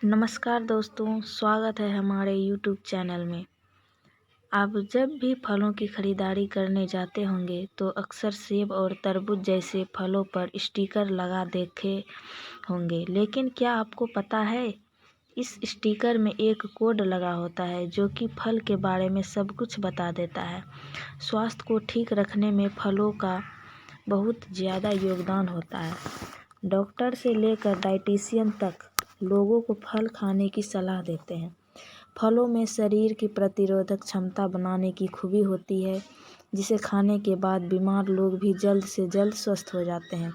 नमस्कार दोस्तों, स्वागत है हमारे YouTube चैनल में। आप जब भी फलों की खरीदारी करने जाते होंगे तो अक्सर सेब और तरबूज जैसे फलों पर स्टिकर लगा देखे होंगे, लेकिन क्या आपको पता है इस स्टिकर में एक कोड लगा होता है जो कि फल के बारे में सब कुछ बता देता है। स्वास्थ्य को ठीक रखने में फलों का बहुत ज़्यादा योगदान होता है। डॉक्टर से लेकर डाइटिशियन तक लोगों को फल खाने की सलाह देते हैं। फलों में शरीर की प्रतिरोधक क्षमता बनाने की खूबी होती है, जिसे खाने के बाद बीमार लोग भी जल्द से जल्द स्वस्थ हो जाते हैं।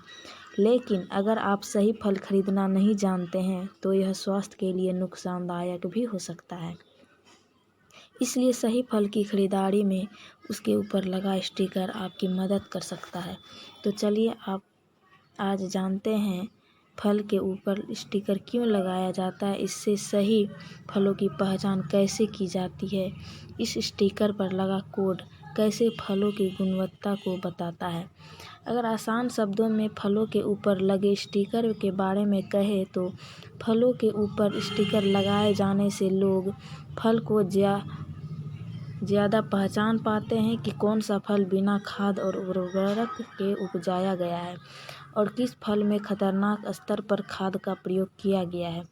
लेकिन अगर आप सही फल खरीदना नहीं जानते हैं तो यह स्वास्थ्य के लिए नुकसानदायक भी हो सकता है। इसलिए सही फल की खरीदारी में उसके ऊपर लगा स्टिकर आपकी मदद कर सकता है। तो चलिए आप आज जानते हैं फल के ऊपर स्टिकर क्यों लगाया जाता है, इससे सही फलों की पहचान कैसे की जाती है, इस स्टिकर पर लगा कोड कैसे फलों की गुणवत्ता को बताता है। अगर आसान शब्दों में फलों के ऊपर लगे स्टिकर के बारे में कहें तो फलों के ऊपर स्टिकर लगाए जाने से लोग फल को ज़्यादा पहचान पाते हैं कि कौन सा फल बिना खाद और उर्वरक के उपजाया गया है और किस फल में खतरनाक स्तर पर खाद का प्रयोग किया गया है।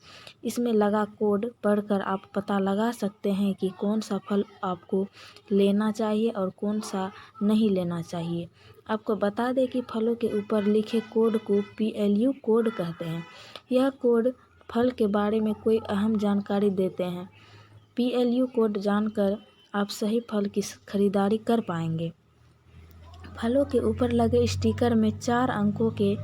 इसमें लगा कोड पढ़कर आप पता लगा सकते हैं कि कौन सा फल आपको लेना चाहिए और कौन सा नहीं लेना चाहिए। आपको बता दें कि फलों के ऊपर लिखे कोड को PLU कोड कहते हैं। यह कोड फल के बारे में कोई अहम जानकारी देते हैं। PLU कोड जानकर आप सही फल की खरीदारी कर पाएंगे। फलों के ऊपर लगे स्टिकर में 4 अंकों के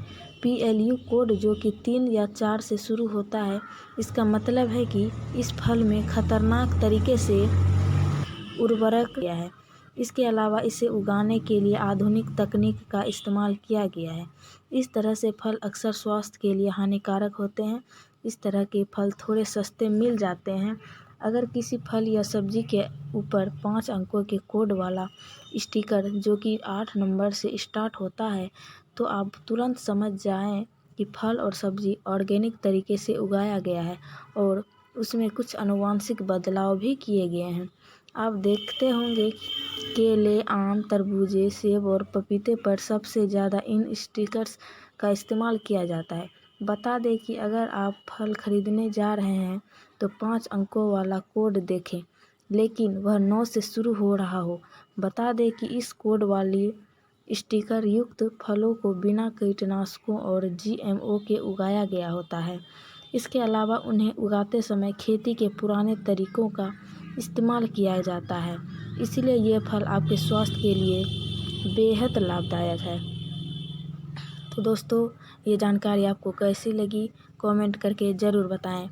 PLU कोड जो कि 3 या 4 से शुरू होता है, इसका मतलब है कि इस फल में खतरनाक तरीके से उर्वरक किया है। इसके अलावा इसे उगाने के लिए आधुनिक तकनीक का इस्तेमाल किया गया है। इस तरह से फल अक्सर स्वास्थ्य के लिए हानिकारक होते हैं। इस तरह के फल थोड़े सस्ते मिल जाते हैं। अगर किसी फल या सब्जी के ऊपर 5 अंकों के कोड वाला स्टिकर जो कि 8 नंबर से स्टार्ट होता है, तो आप तुरंत समझ जाएं कि फल और सब्जी ऑर्गेनिक तरीके से उगाया गया है और उसमें कुछ आनुवांशिक बदलाव भी किए गए हैं। आप देखते होंगे केले, आम, तरबूजे, सेब और पपीते पर सबसे ज़्यादा इन स्टिकर्स का इस्तेमाल किया जाता है। बता दें कि अगर आप फल खरीदने जा रहे हैं तो 5 अंकों वाला कोड देखें, लेकिन वह 9 से शुरू हो रहा हो। बता दें कि इस कोड वाली स्टिकर युक्त फलों को बिना कीटनाशकों और GMO के उगाया गया होता है। इसके अलावा उन्हें उगाते समय खेती के पुराने तरीकों का इस्तेमाल किया जाता है, इसलिए ये फल आपके स्वास्थ्य के लिए बेहद लाभदायक है। तो दोस्तों, ये जानकारी आपको कैसी लगी कमेंट करके ज़रूर बताएं।